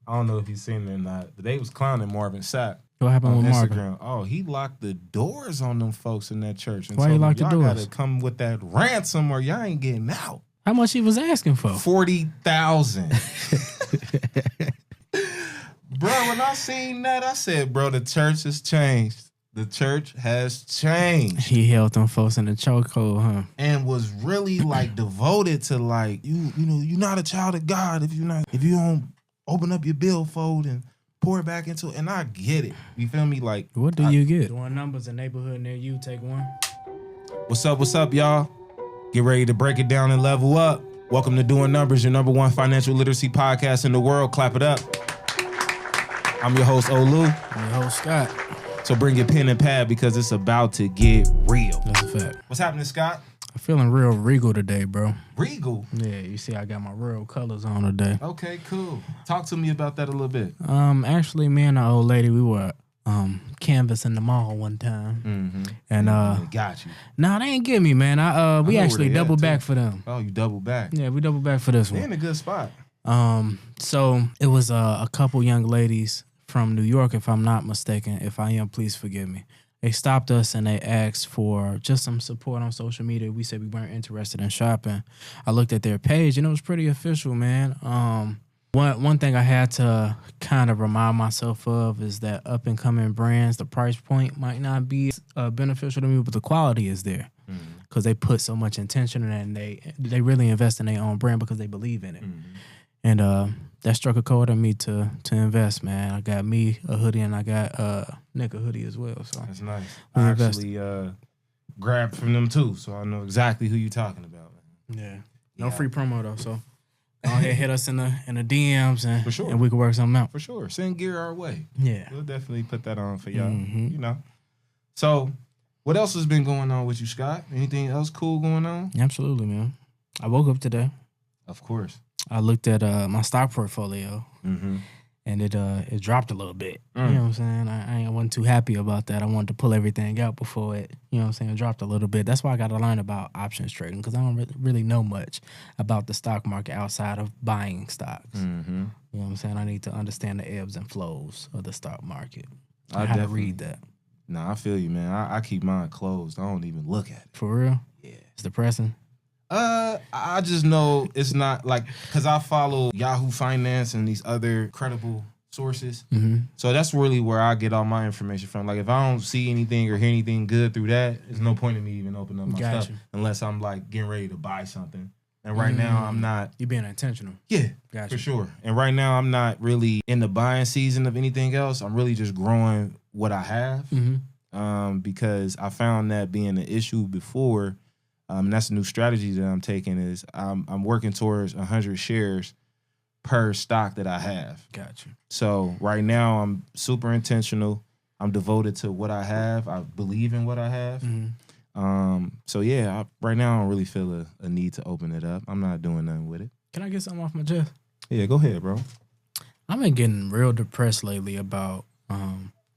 I don't know if you've seen it or not, but they was clowning Marvin Sapp. What happened on with Instagram. Marvin? Oh, he locked the doors on them folks in that church. And Why he locked the y'all doors? gotta come with that ransom or y'all ain't getting out. How much he was asking for? 40,000. Bro, when I seen that, I said, bro, the church has changed. The church has changed. He held them folks in the chokehold, huh? And was really like devoted to like, you know, you're not a child of God if you don't open up your billfold and pour it back into it. And I get it. You feel me? Like, what do you get? Doing numbers in neighborhood near you, take one. What's up, y'all? Get ready to break it down and level up. Welcome to Doing Numbers, your number one financial literacy podcast in the world. Clap it up. I'm your host, Olu. I'm your host, Scott. So bring your pen and pad because it's about to get real. That's a fact. What's happening, Scott? I'm feeling real regal today, bro. Regal? Yeah, you see I got my real colors on today. Okay, cool. Talk to me about that a little bit. Actually, me and the old lady, we were canvassing the mall one time. Mm-hmm. And got you. Nah, they ain't get me, man. We actually doubled back for them. Oh, you doubled back? Yeah, we doubled back for this They're one. in a good spot. So it was a couple young ladies from New York, if I'm not mistaken. If I am, please forgive me. They stopped us and they asked for just some support on social media. We said we weren't interested in shopping. I looked at their page and it was pretty official, man. One thing I had to kind of remind myself of is that up and coming brands, the price point might not be beneficial to me, but the quality is there because they put so much intention in it and they really invest in their own brand because they believe in it. And that struck a chord on me to invest, man. I got me a hoodie and I got Nick a hoodie as well. So that's nice. I actually grabbed from them too, so I know exactly who you're talking about. Man. Yeah. No free promo though, so go ahead, hit us in the DMs and for sure. And we can work something out. For sure. Send gear our way. Yeah. We'll definitely put that on for y'all. You know. So what else has been going on with you, Scott? Anything else cool going on? Absolutely, man. I woke up today. Of course. I looked at my stock portfolio, and it dropped a little bit. You know what I'm saying? I wasn't too happy about that. I wanted to pull everything out before it, you know what I'm saying, dropped a little bit. That's why I got to learn about options trading because I don't really know much about the stock market outside of buying stocks. You know what I'm saying? I need to understand the ebbs and flows of the stock market. I had to read that. No, I feel you, man. I keep mine closed. I don't even look at it. For real? Yeah. It's depressing. I just know it's not like because I follow Yahoo Finance and these other credible sources. So that's really where I get all my information from. Like if I don't see anything or hear anything good through that, there's no point in me even opening up my stuff unless I'm like getting ready to buy something. And right now I'm not. You're being intentional. Yeah, for sure. And right now I'm not really in the buying season of anything else. I'm really just growing what I have because I found that being an issue before. And that's a new strategy that I'm taking is I'm working towards 100 shares per stock that I have. Gotcha. So right now I'm super intentional. I'm devoted to what I have. I believe in what I have. So yeah, right now I don't really feel a need to open it up. I'm not doing nothing with it. Can I get something off my chest? Yeah, go ahead, bro. I've been getting real depressed lately about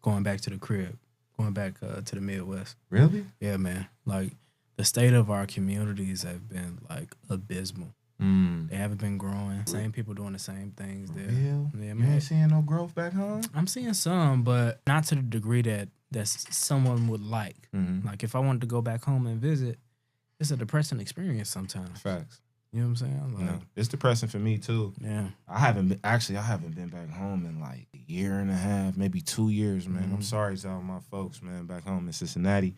going back to the crib, going back to the Midwest. Really? Yeah, man. Like the state of our communities have been like abysmal. They haven't been growing. Same people doing the same things there. Yeah, man. You ain't seeing no growth back home? I'm seeing some, but not to the degree that someone would like. Like if I wanted to go back home and visit, it's a depressing experience sometimes. Facts. You know what I'm saying? Like, no, it's depressing for me too. Yeah. I haven't been back home in like a year and a half, maybe 2 years, man. I'm sorry to all my folks, man, back home in Cincinnati.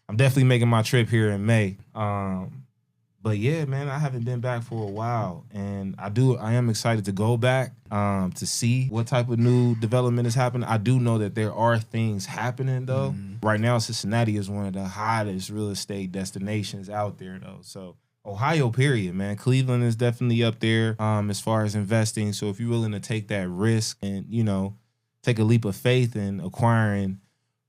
I'm definitely making my trip here in May. But yeah, man, I haven't been back for a while. And I am excited to go back to see what type of new development is happening. I do know that there are things happening though. Right now, Cincinnati is one of the hottest real estate destinations out there though. So Ohio, period, man. Cleveland is definitely up there as far as investing. So if you're willing to take that risk and, you know, take a leap of faith in acquiring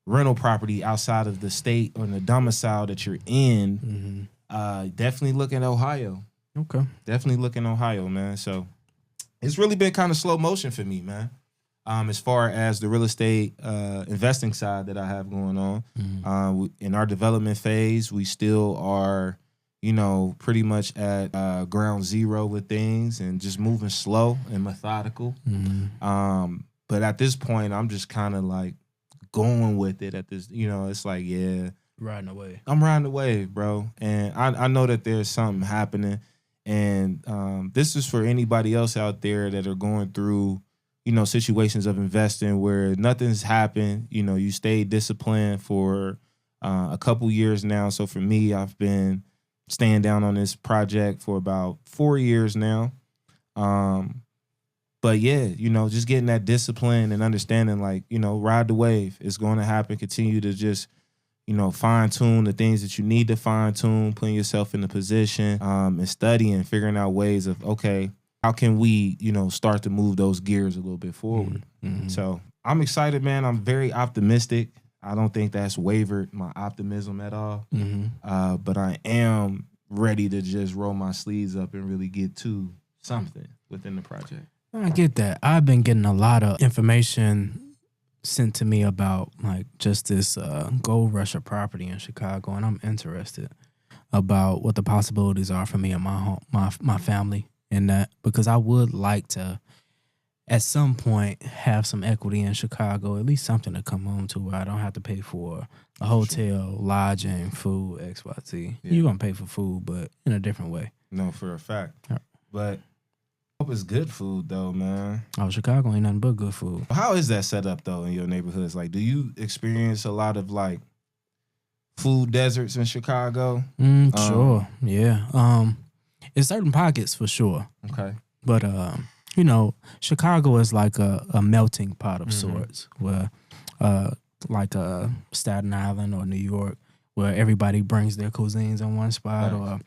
rental property outside of the state or the domicile that you're in, definitely look at Ohio. Okay. Definitely look in Ohio, man. So it's really been kind of slow motion for me, man. As far as the real estate investing side that I have going on. In our development phase, we still are pretty much at ground zero with things and just moving slow and methodical. But at this point, I'm just kind of like going with it at this, it's like, yeah. Riding the wave. I'm riding the wave, bro. And I know that there's something happening. And this is for anybody else out there that are going through, situations of investing where nothing's happened. You stayed disciplined for a couple years now. So for me, I've been staying down on this project for about 4 years now. But yeah, just getting that discipline and understanding, like, ride the wave. It's going to happen. Continue to just, fine tune the things that you need to fine tune, putting yourself in the position, and studying, figuring out ways of, okay, how can we, start to move those gears a little bit forward? So I'm excited, man. I'm very optimistic. I don't think that's wavered my optimism at all. But I am ready to just roll my sleeves up and really get to something within the project. I get that. I've been getting a lot of information sent to me about like just this gold rush of property in Chicago, and I'm interested about what the possibilities are for me and my home, my family in that, because I would like to at some point have some equity in Chicago, at least something to come home to where I don't have to pay for a hotel, lodging, food, XYZ. Yeah. You're gonna pay for food, but in a different way. No, for a fact. But I hope it's good food though, man. Oh, Chicago ain't nothing but good food. How is that set up though in your neighborhoods? Like, do you experience a lot of like food deserts in Chicago? Sure, yeah. In certain pockets for sure. Okay. But Chicago is like a melting pot of sorts, where like Staten Island or New York, where everybody brings their cuisines in one spot.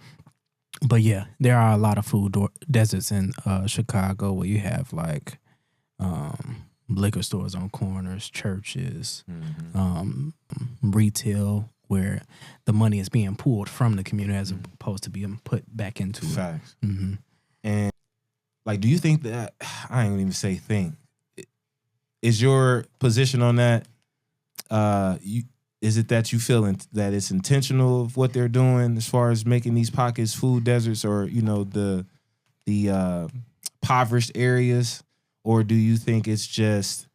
But yeah, there are a lot of food deserts in Chicago where you have like liquor stores on corners, churches, retail where the money is being pulled from the community as opposed to being put back into Facts. And like, do you think that, I ain't even say think, is your position on that, is it that you feel that it's intentional of what they're doing as far as making these pockets food deserts or, the impoverished areas? Or do you think it's just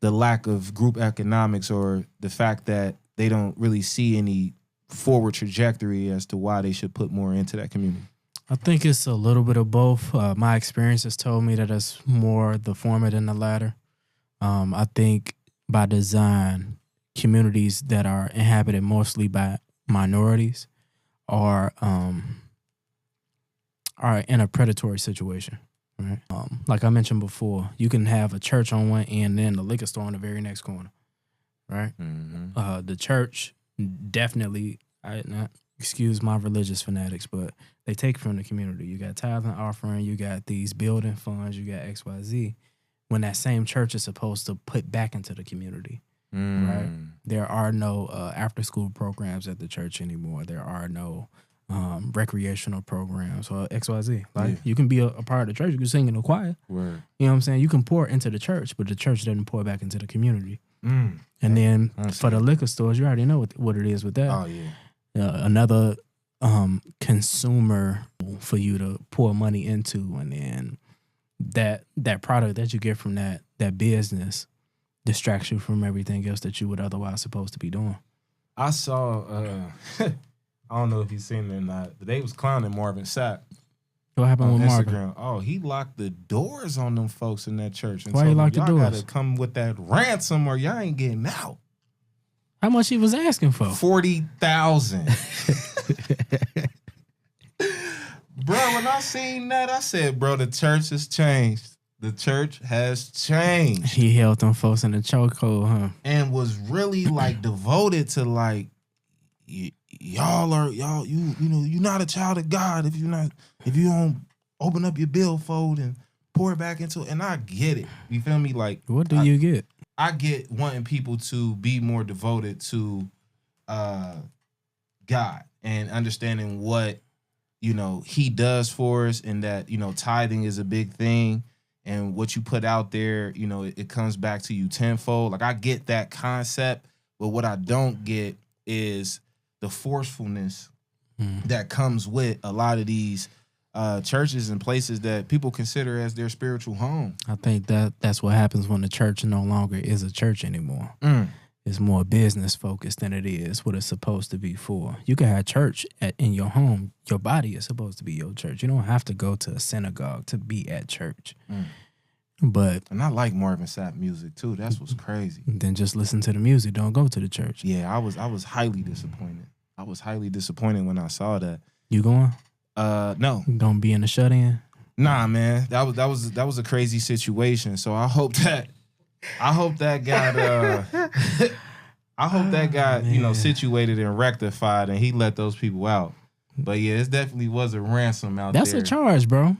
the lack of group economics or the fact that they don't really see any forward trajectory as to why they should put more into that community? I think it's a little bit of both. My experience has told me that it's more the former than the latter. I think by design, communities that are inhabited mostly by minorities are in a predatory situation. Right? Like I mentioned before, you can have a church on one end and then the liquor store on the very next corner. Right? The church definitely, excuse my religious fanatics, but they take from the community. You got tithing offering, you got these building funds, you got XYZ. When that same church is supposed to put back into the community, right? There are no after-school programs at the church anymore. There are no recreational programs or XYZ. Like you can be a part of the church, you can sing in the choir. Word. You know what I'm saying? You can pour into the church, but the church doesn't pour back into the community. And then for the liquor stores, you already know what it is with that. Oh yeah. Another consumer for you to pour money into, and then that product that you get from that business distracts you from everything else that you would otherwise supposed to be doing. I saw I don't know if you've seen it or not, but they was clowning Marvin Sapp. What happened with Instagram. Marvin? Oh, he locked the doors on them folks in that church. And why he locked the doors? Y'all gotta come with that ransom or y'all ain't getting out. How much he was asking for? 40,000. Bro, when I seen that, I said, bro, the church has changed. The church has changed. He held them folks in the chokehold, huh? And was really like devoted to like, you're not a child of God if you don't open up your billfold and pour it back into it. And I get it. You feel me? Like, what do you get? I get wanting people to be more devoted to God and understanding what, he does for us, and that, tithing is a big thing, and what you put out there, it comes back to you tenfold. Like, I get that concept, but what I don't get is the forcefulness that comes with a lot of these churches and places that people consider as their spiritual home. I think that's what happens when the church no longer is a church anymore. It's more business focused than it is what it's supposed to be for. You can have church in your home. Your body is supposed to be your church. You don't have to go to a synagogue to be at church. And I like Marvin Sapp music too. That's what's crazy. Then just listen to the music. Don't go to the church. Yeah, I was highly disappointed. I was highly disappointed when I saw that. You going? No. Don't be in the shut-in? Nah, man. That was a crazy situation. So I hope that got situated and rectified and he let those people out. But yeah, it definitely was a ransom out there. That's a charge, bro.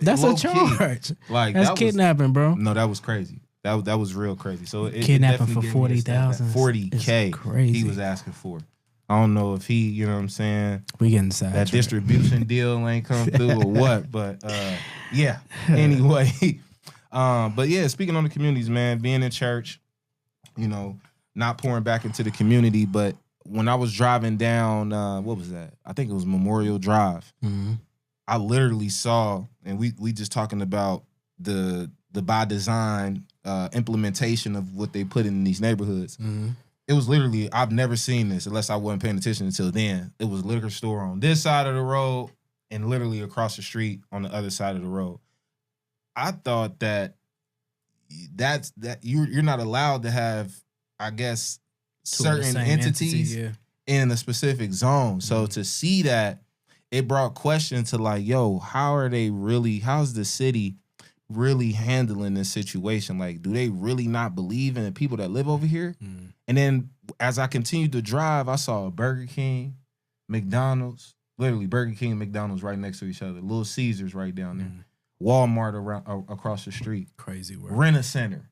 That's a charge. Like that's kidnapping, bro. No, that was crazy. That was real crazy. So kidnapping for 40,000. 40K. Crazy. He was asking for. I don't know if he, you know what I'm saying? We getting sidetracked. That distribution deal ain't come through or what, but yeah. Anyway, but yeah, speaking on the communities, man, being in church, not pouring back into the community, but when I was driving down, what was that? I think it was Memorial Drive. I literally saw, and we just talking about the by design implementation of what they put in these neighborhoods. It was literally, I've never seen this unless I wasn't paying attention until then. It was a liquor store on this side of the road and literally across the street on the other side of the road. I thought that you're not allowed to have, I guess, certain entities in a specific zone. So to see that, it brought question to like, yo, how's the city really handling this situation? Like, do they really not believe in the people that live over here? And then as I continued to drive, I saw a Burger King, McDonald's, literally Burger King and McDonald's right next to each other. Little Caesars right down there. Walmart across the street. Crazy work. Rent-A-Center.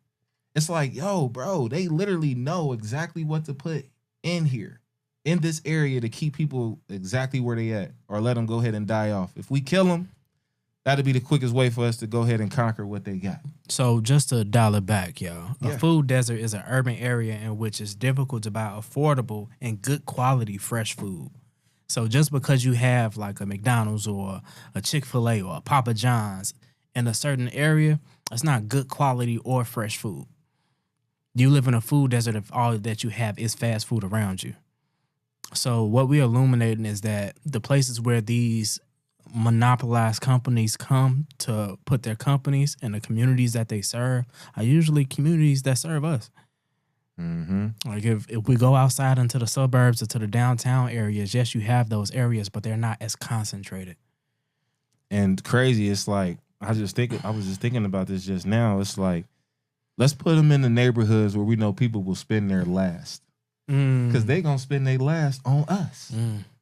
It's like, yo, bro, they literally know exactly what to put in here, in this area to keep people exactly where they at or let them go ahead and die off. If we kill them, that'd be the quickest way for us to go ahead and conquer what they got. So just to dial it back, y'all. A food desert is an urban area in which it's difficult to buy affordable and good quality fresh food. So just because you have like a McDonald's or a Chick-fil-A or a Papa John's in a certain area, it's not good quality or fresh food. You live in a food desert if all that you have is fast food around you. So what we're illuminating is that the places where these monopolized companies come to put their companies and the communities that they serve are usually communities that serve us. Like if we go outside into the suburbs or to the downtown areas, yes, you have those areas, but they're not as concentrated. And crazy, it's like I was just thinking about this just now. It's like, let's put them in the neighborhoods where we know people will spend their last. Because they going to spend their last on us. You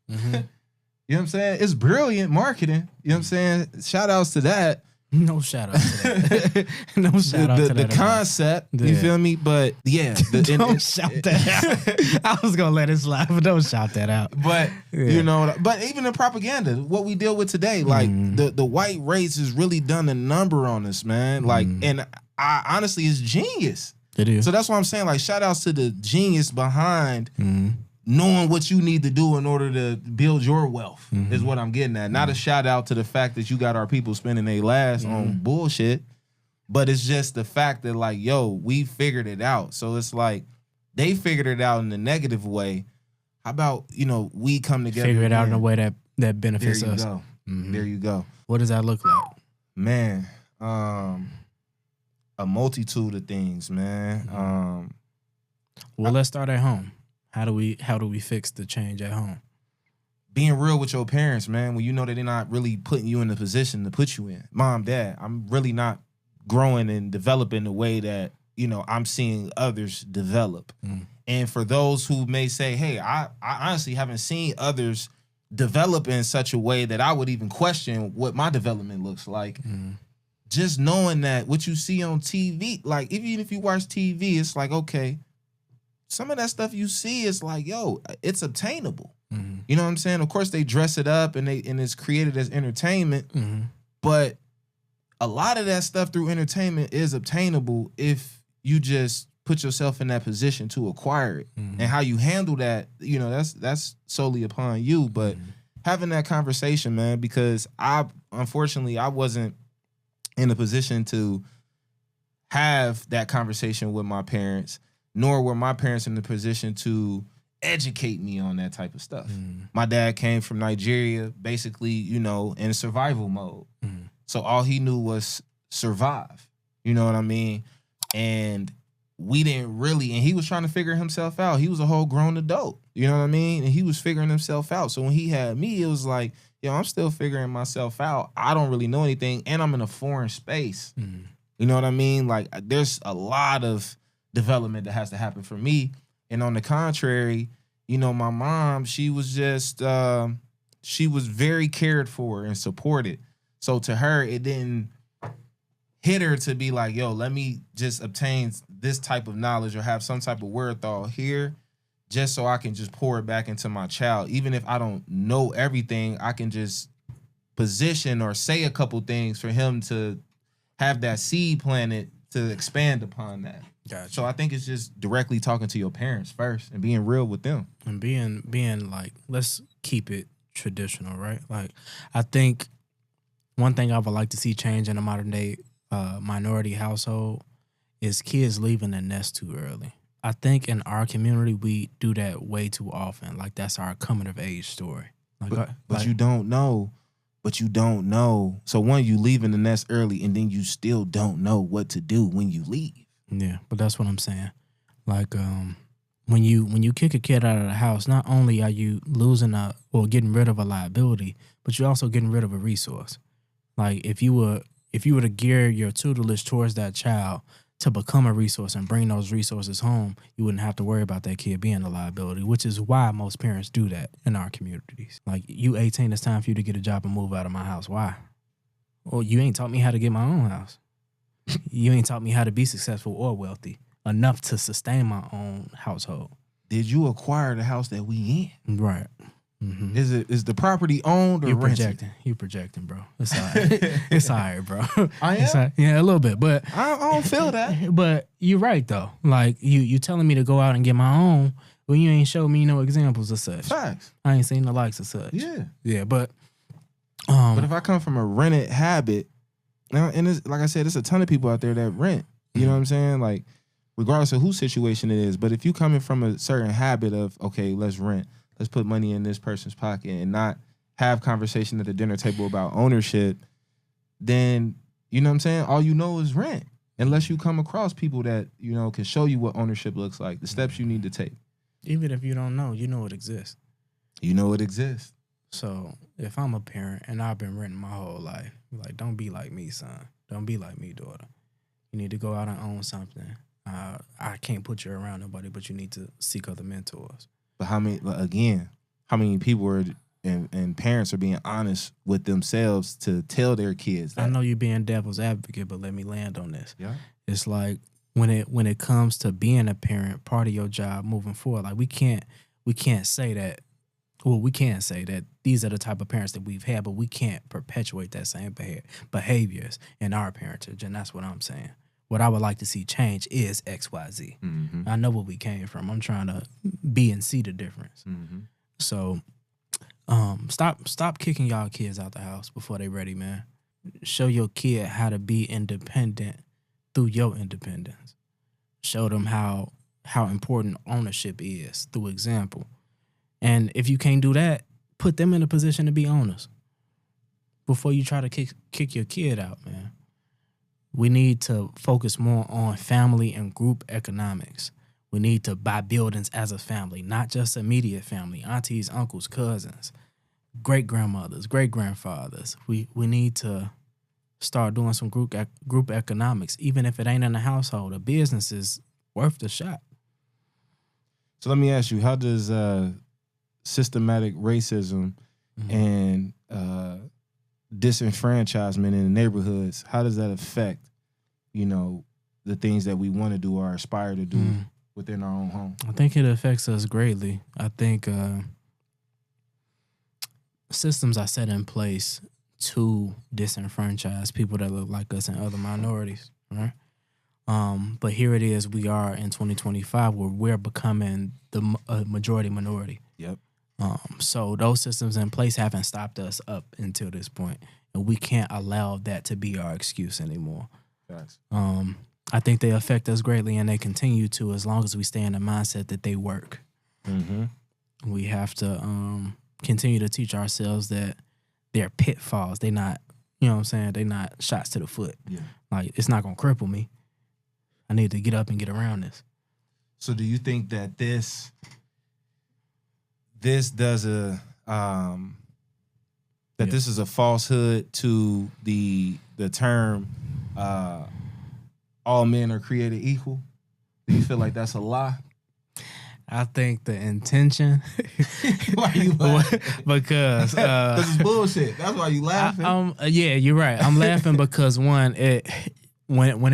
know what I'm saying? It's brilliant marketing. You know what I'm saying? Shout outs to that. No shout out to that. No shout out to that. The concept, you feel me? But yeah. Don't shout that out. I was going to let it slide, but don't shout that out. But, but even in propaganda, what we deal with today, like the white race has really done a number on us, man. Like, and honestly, it's genius. It is. So that's why I'm saying, like, shout outs to the genius behind knowing what you need to do in order to build your wealth is what I'm getting at. Not a shout out to the fact that you got our people spending their last on bullshit, but it's just the fact that, like, yo, we figured it out. So it's like they figured it out in a negative way. How about, we come together, figure it out in a way that benefits us. There you go. There you go. What does that look like? Man, a multitude of things, man. Well, let's start at home. How do we fix the change at home? Being real with your parents, man, when you know that they're not really putting you in the position to put you in. Mom, Dad, I'm really not growing and developing the way that, I'm seeing others develop. And for those who may say, hey, I honestly haven't seen others develop in such a way that I would even question what my development looks like. Just knowing that what you see on TV, like even if you watch TV, it's like, okay, some of that stuff you see is like, yo, it's obtainable. You know what I'm saying? Of course, they dress it up and it's created as entertainment, but a lot of that stuff through entertainment is obtainable if you just put yourself in that position to acquire it. And how you handle that, that's solely upon you. But having that conversation, man, because unfortunately I wasn't in a position to have that conversation with my parents, nor were my parents in the position to educate me on that type of stuff. My dad came from Nigeria, basically, in survival mode. So all he knew was survive. You know what I mean? And we didn't really, and he was trying to figure himself out. He was a whole grown adult. You know what I mean? And he was figuring himself out. So when he had me, it was like, yo, I'm still figuring myself out. I don't really know anything, and I'm in a foreign space. You know what I mean? Like, there's a lot of development that has to happen for me. And on the contrary, my mom, she was just, she was very cared for and supported. So to her, it didn't hit her to be like, yo, let me just obtain this type of knowledge or have some type of wherewithal here just so I can just pour it back into my child. Even if I don't know everything, I can just position or say a couple things for him to have that seed planted to expand upon that. Gotcha. So I think it's just directly talking to your parents first and being real with them. And being like, let's keep it traditional, right? Like, I think one thing I would like to see change in a modern day minority household is kids leaving the nest too early. I think in our community, we do that way too often. Like, that's our coming of age story. But you don't know. But you don't know. So one, you leave in the nest early, and then you still don't know what to do when you leave. Yeah, but that's what I'm saying. Like, when you kick a kid out of the house, not only are you losing or getting rid of a liability, but you're also getting rid of a resource. Like, if you were to gear your tutelage towards that child to become a resource and bring those resources home, you wouldn't have to worry about that kid being a liability, which is why most parents do that in our communities. Like, you 18, it's time for you to get a job and move out of my house. Why? Well, you ain't taught me how to get my own house. You ain't taught me how to be successful or wealthy enough to sustain my own household. Did you acquire the house that we in? Right. Mm-hmm. Is the property owned or rented? You projecting, bro. It's all right. It's all right, bro. I am? Right. Yeah, a little bit, but I don't feel that. But you're right though. Like, you telling me to go out and get my own when you ain't showed me no examples of such. Facts. I ain't seen the likes of such. Yeah, but if I come from a rented habit, and it's, like I said, there's a ton of people out there that rent. You know what I'm saying? Like, regardless of whose situation it is. But if you coming from a certain habit of, okay, let's rent. Let's put money in this person's pocket and not have conversation at the dinner table about ownership, then, you know what I'm saying? All you know is rent. Unless you come across people that, can show you what ownership looks like, the steps you need to take. Even if you don't know, you know it exists. You know it exists. So if I'm a parent and I've been renting my whole life, like, don't be like me, son. Don't be like me, daughter. You need to go out and own something. I can't put you around nobody, but you need to seek other mentors. But how many people are and parents are being honest with themselves to tell their kids that? I know you're being devil's advocate, but let me land on this. Yeah. It's like when it comes to being a parent, part of your job moving forward, like, we can't say that. Well, we can say that these are the type of parents that we've had, but we can't perpetuate that same behaviors in our parentage, and that's what I'm saying. What I would like to see change is XYZ. Mm-hmm. I know where we came from. I'm trying to be and see the difference. Mm-hmm. So, stop kicking y'all kids out the house before they ready, man. Show your kid how to be independent through your independence. Show them how important ownership is through example. And if you can't do that, put them in a position to be owners before you try to kick your kid out, man. We need to focus more on family and group economics. We need to buy buildings as a family, not just immediate family, aunties, uncles, cousins, great-grandmothers, great-grandfathers. We need to start doing some group economics. Even if it ain't in the household, a business is worth the shot. So let me ask you, how does systematic racism and disenfranchisement in the neighborhoods, how does that affect, the things that we want to do or aspire to do within our own home? I think it affects us greatly. I think systems are set in place to disenfranchise people that look like us and other minorities, right? But here it is, we are in 2025 where we're becoming the majority minority. Yep. So those systems in place haven't stopped us up until this point, and we can't allow that to be our excuse anymore. Facts. I think they affect us greatly, and they continue to as long as we stay in the mindset that they work. Mm-hmm. We have to continue to teach ourselves that they're pitfalls. They're not, you know what I'm saying? They're not shots to the foot. Yeah. Like, it's not going to cripple me. I need to get up and get around this. So do you think that this does this is a falsehood to the term all men are created equal? Do you feel like that's a lie? I think the intention. Why you laughing? Because it's bullshit. That's why you laughing. Yeah, you're right. I'm laughing because when it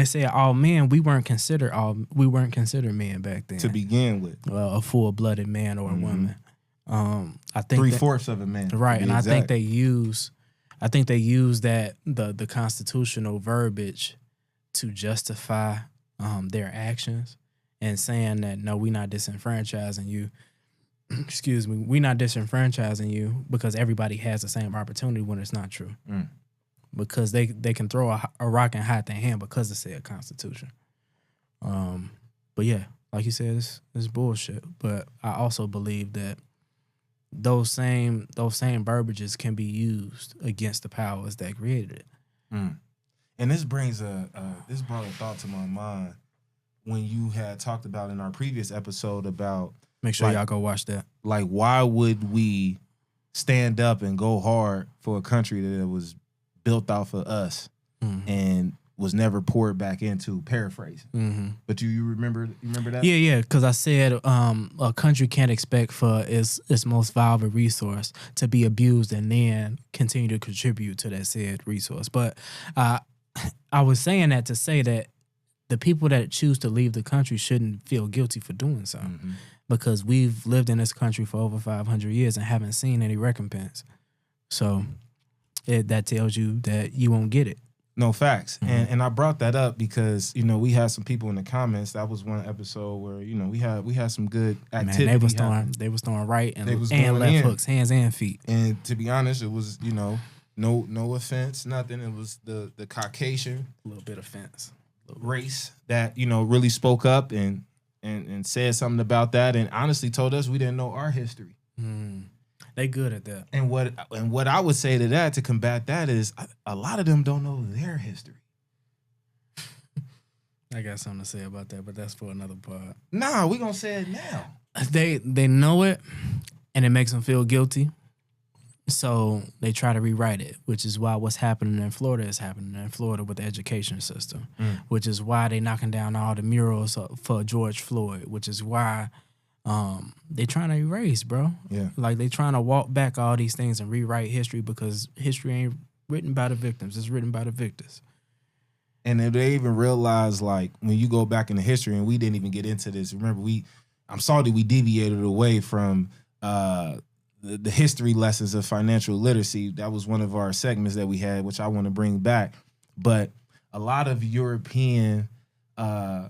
said all men, we weren't considered men back then. To begin with, a full-blooded man or a woman. I think 3/4 of a man, right? And exact. I think they use that the constitutional verbiage to justify their actions. And saying that, no, we're not disenfranchising you. Excuse me. We're not disenfranchising you because everybody has the same opportunity when it's not true. Because they can throw a rock and hide their hand because of said Constitution. But yeah, like you said, it's bullshit. But I also believe that those same verbiages can be used against the powers that created it. And this brought a thought to my mind. When you had talked about in our previous episode about... Make sure y'all go watch that. Like, why would we stand up and go hard for a country that was built off of us and was never poured back into, paraphrasing. But you remember that? Yeah, because I said a country can't expect for its most valuable resource to be abused and then continue to contribute to that said resource. But I was saying that to say that the people that choose to leave the country shouldn't feel guilty for doing so, because we've lived in this country for over 500 years and haven't seen any recompense. So that tells you that you won't get it. No, facts. And I brought that up because, we had some people in the comments. That was one episode where, we had some good activity. Man, they was throwing right and left hooks, hands and feet. And to be honest, it was, no offense, nothing. It was the Caucasian, a little bit offense, race that, really spoke up and said something about that, and honestly told us we didn't know our history. They good at that. And what I would say to that, to combat that, is a lot of them don't know their history. I got something to say about that, but that's for another part. Nah, we gonna say it now. They know it, and it makes them feel guilty. So they try to rewrite it, which is why what's happening in Florida is happening in Florida with the education system, which is why they knocking down all the murals for George Floyd, which is why they trying to erase, bro. Yeah. Like they trying to walk back all these things and rewrite history because history ain't written by the victims. It's written by the victors. And they even realize, like, when you go back into history, and we didn't even get into this. Remember, I'm sorry that we deviated away from the history lessons of financial literacy. That was one of our segments that we had, which I want to bring back. But a lot of European, the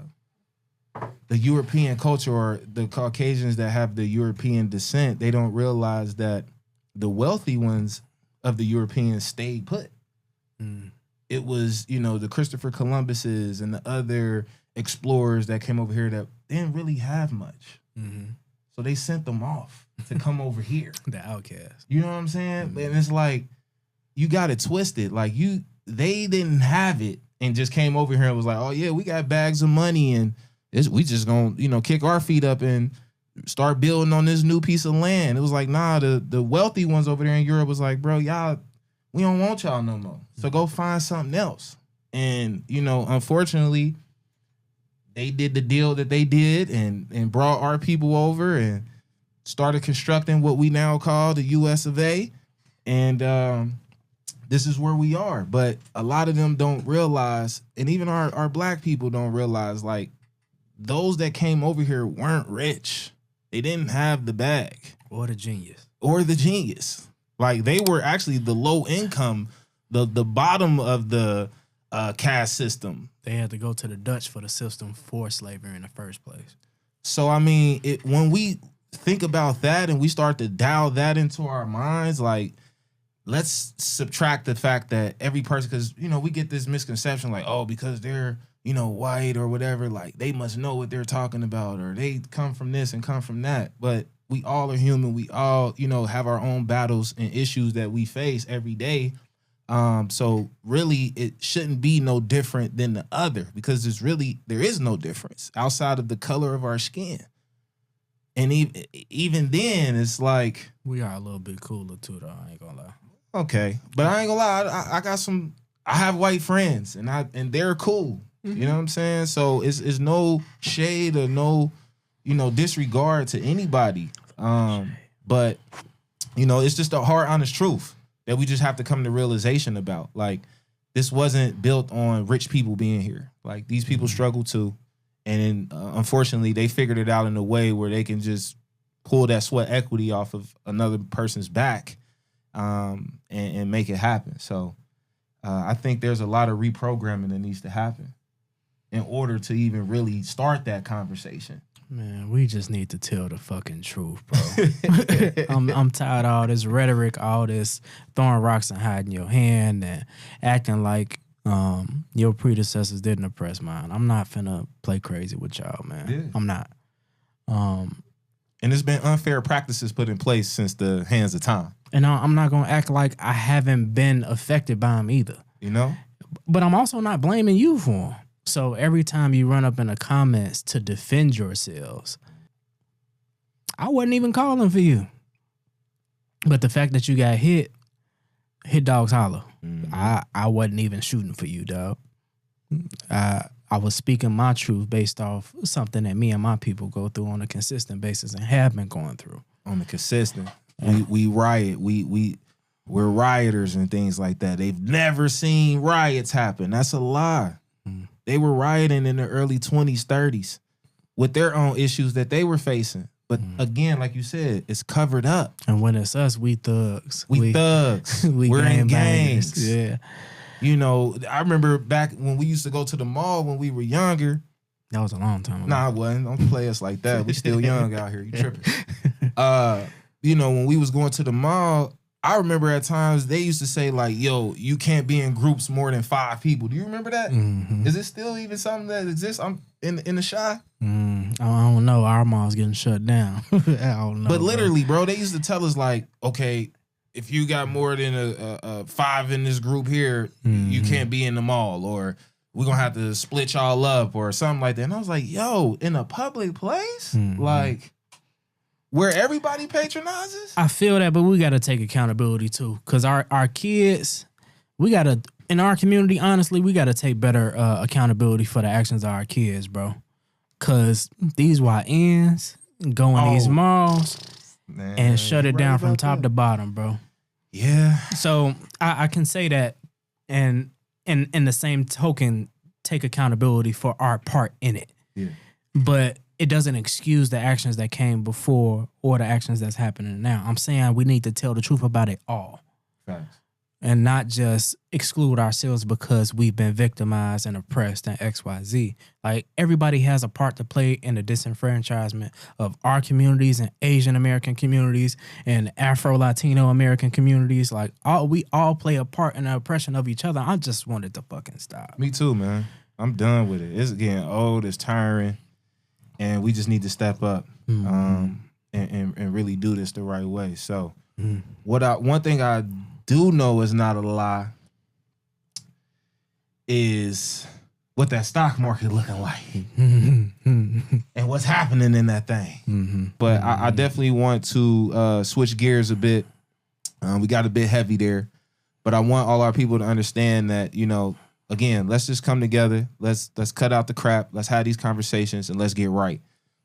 European culture, or the Caucasians that have the European descent, they don't realize that the wealthy ones of the Europeans stayed put. It was, the Christopher Columbuses and the other explorers that came over here that didn't really have much. So they sent them off to come over here. The outcast. You know what I'm saying? And it's like, you got it twisted. Like, they didn't have it and just came over here and was like, oh yeah, we got bags of money and we just gonna, kick our feet up and start building on this new piece of land. It was like, nah, the wealthy ones over there in Europe was like, bro, y'all, we don't want y'all no more. So go find something else. And, unfortunately, they did the deal that they did and brought our people over and started constructing what we now call the US of A. And this is where we are. But a lot of them don't realize, and even our black people don't realize, like, those that came over here weren't rich. They didn't have the bag. Or the genius. Like, they were actually the low income, the bottom of the caste system. They had to go to the Dutch for the system for slavery in the first place. So, I mean, when we think about that and we start to dial that into our minds, like, let's subtract the fact that every person, because, you know, we get this misconception like, oh, because they're, you know, white or whatever, like, they must know what they're talking about, or they come from this and come from that. But we all are human. We all, you know, have our own battles and issues that we face every day. So really, it shouldn't be no different than the other, because there is no difference outside of the color of our skin. And even then, it's like, we are a little bit cooler too, though. I ain't gonna lie. Okay, but I ain't gonna lie. I got some. I have white friends, and they're cool. Mm-hmm. You know what I'm saying? So it's no shade or no, you know, disregard to anybody. But you know, it's just a hard, honest truth that we just have to come to realization about. Like, this wasn't built on rich people being here. Like, these people struggle too, and unfortunately, they figured it out in a way where they can just pull that sweat equity off of another person's back. And make it happen. So I think there's a lot of reprogramming that needs to happen in order to even really start that conversation. Man, we just need to tell the fucking truth, bro. I'm tired of all this rhetoric, all this throwing rocks and hiding your hand and acting like your predecessors didn't oppress mine. I'm not finna play crazy with y'all, man. Yeah. I'm not. And there's been unfair practices put in place since the hands of time. And I'm not going to act like I haven't been affected by them either. You know? But I'm also not blaming you for them. So every time you run up in the comments to defend yourselves, I wasn't even calling for you. But the fact that you got hit dogs holler. Mm-hmm. I wasn't even shooting for you, dog. I was speaking my truth based off something that me and my people go through on a consistent basis and have been going through. On a consistent. We riot. We're rioters and things like that. They've never seen riots happen. That's a lie. Mm. They were rioting in the early 20s, 30s with their own issues that they were facing. But again, like you said, it's covered up. And when it's us, we thugs. We thugs. We're in gangs. Yeah. You know, I remember back when we used to go to the mall when we were younger. That was a long time ago. Nah, it wasn't. Don't play us like that. We still young out here. You tripping. You know, when we was going to the mall, I remember at times they used to say like, yo, you can't be in groups more than 5 people. Do you remember that? Mm-hmm. Is it still even something that exists? I'm in the Chi? I don't know. Our mall's getting shut down. I don't know. But literally, bro, they used to tell us like, okay, if you got more than a 5 in this group here, you can't be in the mall, or we're going to have to split y'all up or something like that. And I was like, yo, in a public place? Like, where everybody patronizes? I feel that, but we got to take accountability too. Because our kids, we got to, in our community, honestly, we got to take better accountability for the actions of our kids, bro. Because these YNs go in these malls and shut it down from top to bottom, bro. Yeah. So I can say that, and in the same token, take accountability for our part in it. Yeah. But it doesn't excuse the actions that came before or the actions that's happening now. I'm saying we need to tell the truth about it all. Facts. And not just exclude ourselves because we've been victimized and oppressed and XYZ. Like, everybody has a part to play in the disenfranchisement of our communities and Asian American communities and Afro-Latino American communities. Like, we all play a part in the oppression of each other. I just wanted to fucking stop. Me too, man. I'm done with it. It's getting old. It's tiring. And we just need to step up and really do this the right way. So one thing I do know is not a lie is what that stock market looking like and what's happening in that thing. But I definitely want to switch gears a bit. We got a bit heavy there, but I want all our people to understand that, you know, again, let's just come together. Let's cut out the crap. Let's have these conversations and let's get right.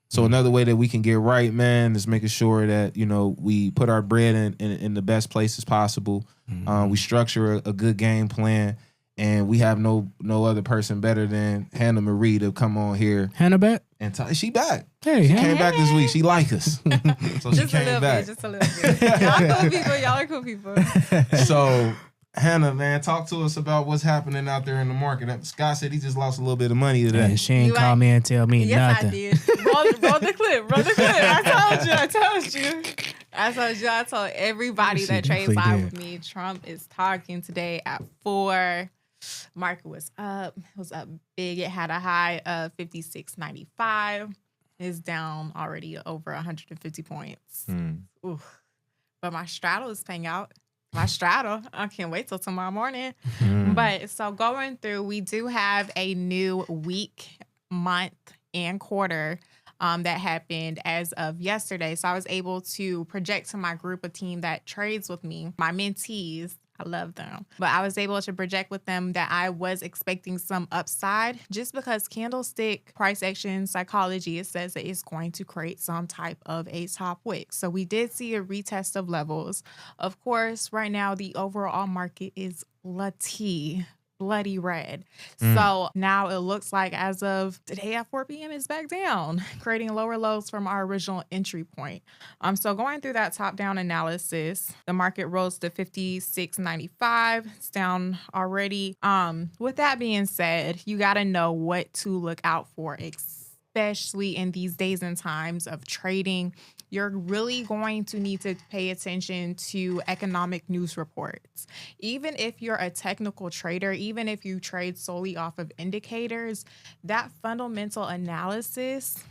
So another way that we can get right, man, is making sure that, you know, we put our bread in the best places possible. We structure a good game plan, and we have no other person better than Hannah Marie to come on here. Hannah back? And she back. Hey, she came back this week. She like us. So she came back. Just a little bit. Y'all cool people. Y'all are cool people. So, Hannah, man, talk to us about what's happening out there in the market. Scott said he just lost a little bit of money today. And she ain't call me and tell me yes, nothing. Yes, I did. Roll the clip. good. I told everybody She that trades definitely live did. with me. Trump is talking today at 4. Market was up. It was up big. It had a high of 56.95. It's down already over 150 points. Oof. But my straddle is paying out. My straddle. I can't wait till tomorrow morning. But so going through, we do have a new week, month, and quarter that happened as of yesterday. So I was able to project to my group of team that trades with me, my mentees. I love them. But I was able to project with them that I was expecting some upside just because candlestick price action psychology, it says that it's going to create some type of a top wick. So we did see a retest of levels. Of course, right now, the overall market is bloody red. So now it looks like as of today at 4 p.m. it's back down, creating lower lows from our original entry point. So going through that top-down analysis, the market rose to 56.95. It's down already. With that being said, you got to know what to look out for, especially in these days and times of trading. You're really going to need to pay attention to economic news reports. Even if you're a technical trader, even if you trade solely off of indicators, that fundamental analysis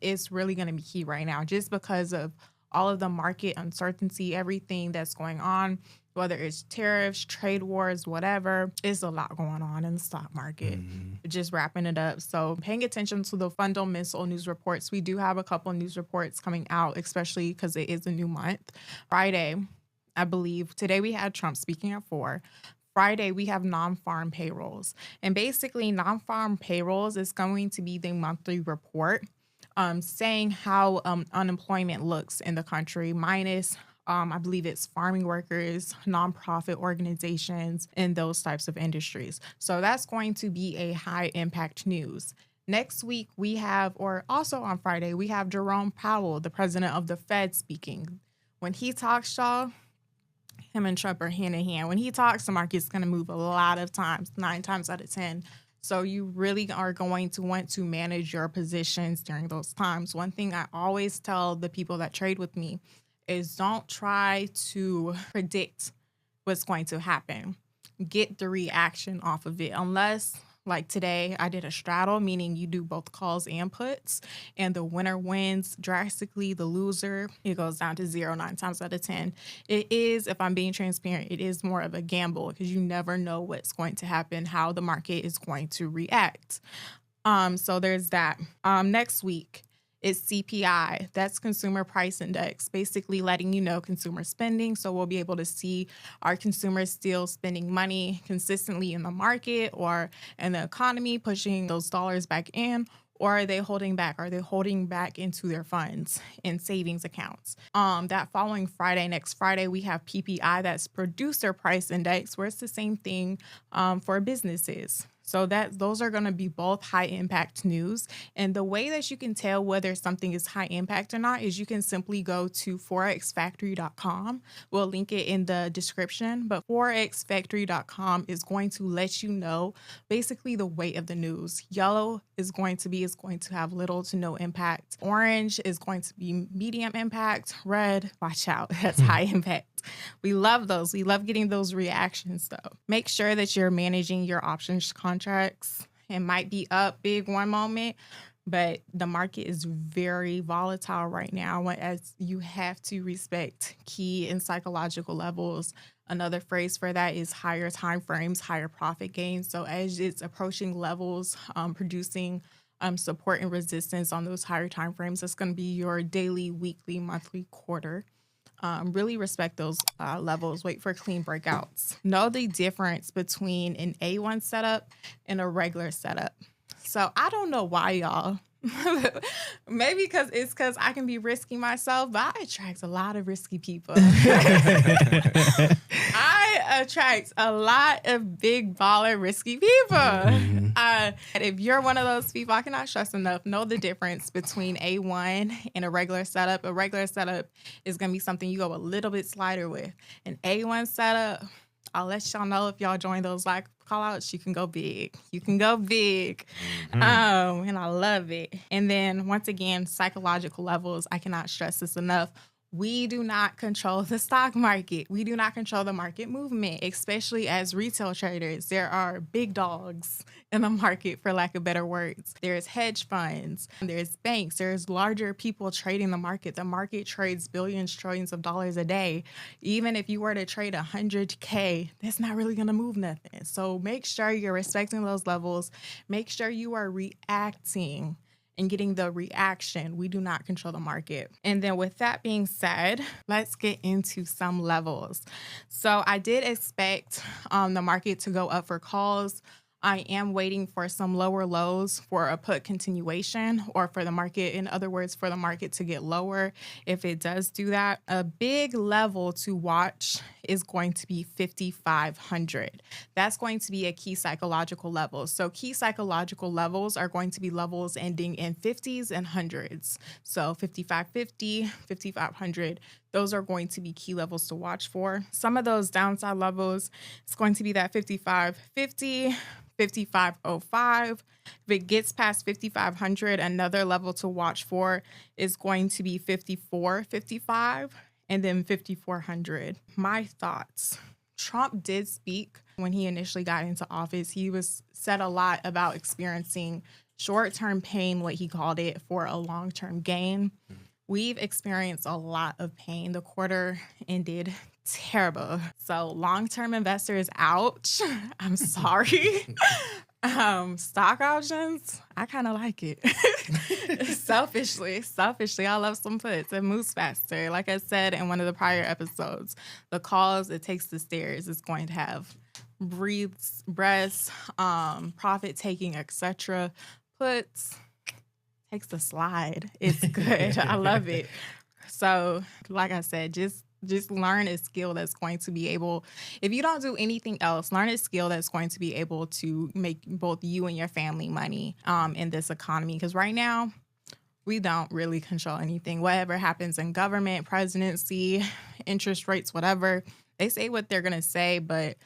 is really going to be key right now just because of all of the market uncertainty, everything that's going on, whether it's tariffs, trade wars, whatever. It's a lot going on in the stock market. Just wrapping it up. So paying attention to the fundamental news reports. We do have a couple of news reports coming out, especially because it is a new month. Friday, I believe. Today we had Trump speaking at 4. Friday, we have non-farm payrolls. And basically, non-farm payrolls is going to be the monthly report saying how unemployment looks in the country, minus I believe it's farming workers, nonprofit organizations, and those types of industries. So that's going to be a high impact news. Next week, we have, or also on Friday, we have Jerome Powell, the president of the Fed, speaking. When he talks, y'all, him and Trump are hand in hand. When he talks, the market's going to move a lot of times, 9 times out of 10. So you really are going to want to manage your positions during those times. One thing I always tell the people that trade with me is don't try to predict what's going to happen. Get the reaction off of it. Unless, like today, I did a straddle, meaning you do both calls and puts, and the winner wins drastically. The loser, it goes down to 0 9 times out of 10. It is, if I'm being transparent, it is more of a gamble because you never know what's going to happen, how the market is going to react. So there's that. Next week, it's CPI. That's Consumer Price Index, basically letting you know consumer spending. So we'll be able to see, are consumers still spending money consistently in the market or in the economy, pushing those dollars back in, or are they holding back? Are they holding back into their funds and savings accounts? That following Friday, next Friday, we have PPI, that's Producer Price Index, where it's the same thing for businesses. So those are going to be both high impact news. And the way that you can tell whether something is high impact or not is you can simply go to forexfactory.com. We'll link it in the description, but forexfactory.com is going to let you know basically the weight of the news. Yellow is going to have little to no impact. Orange is going to be medium impact. Red, watch out, that's high impact. We love those. We love getting those reactions, though. Make sure that you're managing your options contracts. It might be up big one moment, but the market is very volatile right now, as you have to respect key and psychological levels. Another phrase for that is higher time frames, higher profit gains. So as it's approaching levels, producing support and resistance on those higher time frames, that's going to be your daily, weekly, monthly, quarter. Really respect those levels. Wait for clean breakouts. Know the difference between an A1 setup and a regular setup. So I don't know why, y'all. Maybe because I can be risky myself, but I attract a lot of risky people. I attract a lot of big baller risky people. If you're one of those people, I cannot stress enough, know the difference between A1 and a regular setup. A regular setup is going to be something you go a little bit slighter with. An A1 setup, I'll let y'all know if y'all join those live call outs. You can go big. You can go big. And I love it. And then once again, psychological levels. I cannot stress this enough. We do not control the stock market. We do not control the market movement, especially as retail traders. There are big dogs in the market, for lack of better words. There's hedge funds, there's banks, there's larger people trading the market. The market trades billions, trillions of dollars a day. Even if you were to trade 100K, that's not really going to move nothing. So make sure you're respecting those levels. Make sure you are reacting and getting the reaction. We do not control the market. And then with that being said, let's get into some levels. So I did expect the market to go up for calls. I am waiting for some lower lows for a put continuation, or for the market, in other words, for the market to get lower. If it does do that, a big level to watch is going to be 5,500. That's going to be a key psychological level. So key psychological levels are going to be levels ending in 50s and hundreds. So 5,550, 5,500. Those are going to be key levels to watch for. Some of those downside levels, it's going to be that 5,550, 5,505. If it gets past 5,500, another level to watch for is going to be 5,455 and then 5,400. My thoughts. Trump did speak when he initially got into office. He said a lot about experiencing short-term pain, what he called it, for a long-term gain. We've experienced a lot of pain. The quarter ended terrible. So long-term investors, ouch. I'm sorry. Stock options, I kind of like it. Selfishly, I love some puts. It moves faster. Like I said in one of the prior episodes, the calls, it takes the stairs. It's going to have breaths, breaths, profit taking, etc. Puts takes the slide. It's good. I love it. So, like I said, just learn a skill that's going to be able, if you don't do anything else, learn a skill that's going to be able to make both you and your family money in this economy. Because right now, we don't really control anything. Whatever happens in government, presidency, interest rates, whatever, they say what they're going to say, but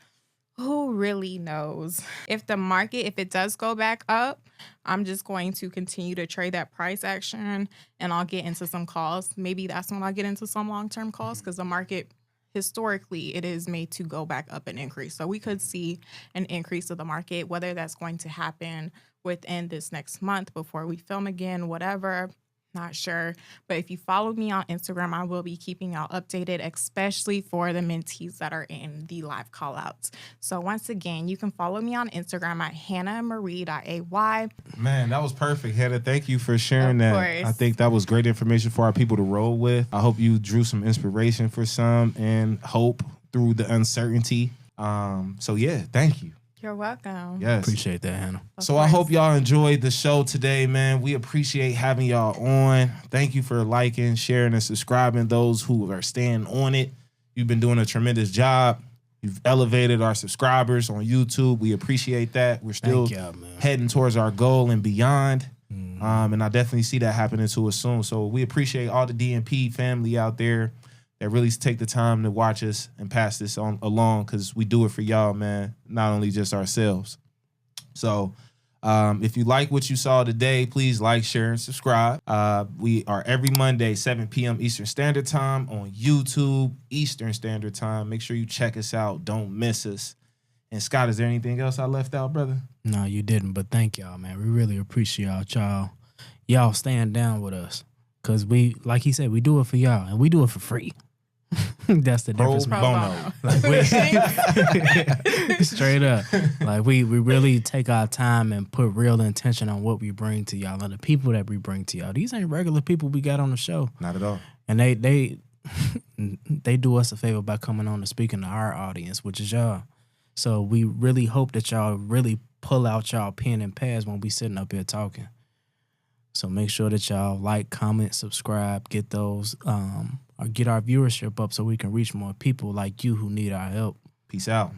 who really knows? If the market, if it does go back up, I'm just going to continue to trade that price action, and I'll get into some calls. Maybe that's when I'll get into some long-term calls, because the market, historically, it is made to go back up and increase. So we could see an increase of the market, whether that's going to happen within this next month before we film again, whatever. Not sure. But if you follow me on Instagram, I will be keeping y'all updated, especially for the mentees that are in the live call outs. So once again, you can follow me on Instagram at hannahmarie.ay. Man, that was perfect, Hannah. Thank you for sharing Of that. course. I think that was great information for our people to roll with. I hope you drew some inspiration for some and hope through the uncertainty. So yeah, thank you. You're welcome. Yes. Appreciate that, Hannah. So I hope y'all enjoyed the show today, man. We appreciate having y'all on. Thank you for liking, sharing, and subscribing. Those who are staying on it, you've been doing a tremendous job. You've elevated our subscribers on YouTube. We appreciate that. We're still heading towards our goal and beyond. And I definitely see that happening to us soon. So we appreciate all the DNP family out there that really take the time to watch us and pass this on along, because we do it for y'all, man, not only just ourselves. So if you like what you saw today, please like, share, and subscribe. We are every Monday, 7 p.m. Eastern Standard Time on YouTube, Eastern Standard Time. Make sure you check us out. Don't miss us. And Scott, is there anything else I left out, brother? No, you didn't, but thank y'all, man. We really appreciate y'all staying down with us. Because we, like he said, we do it for y'all, and we do it for free. That's the difference. Pro bono. Like straight up. Like we really take our time and put real intention on what we bring to y'all and the people that we bring to y'all. These ain't regular people we got on the show. Not at all. And they do us a favor by coming on and speaking to our audience, which is y'all. So we really hope that y'all really pull out y'all pen and pads when we sitting up here talking. So make sure that y'all like, comment, subscribe, get those or get our viewership up so we can reach more people like you who need our help. Peace out.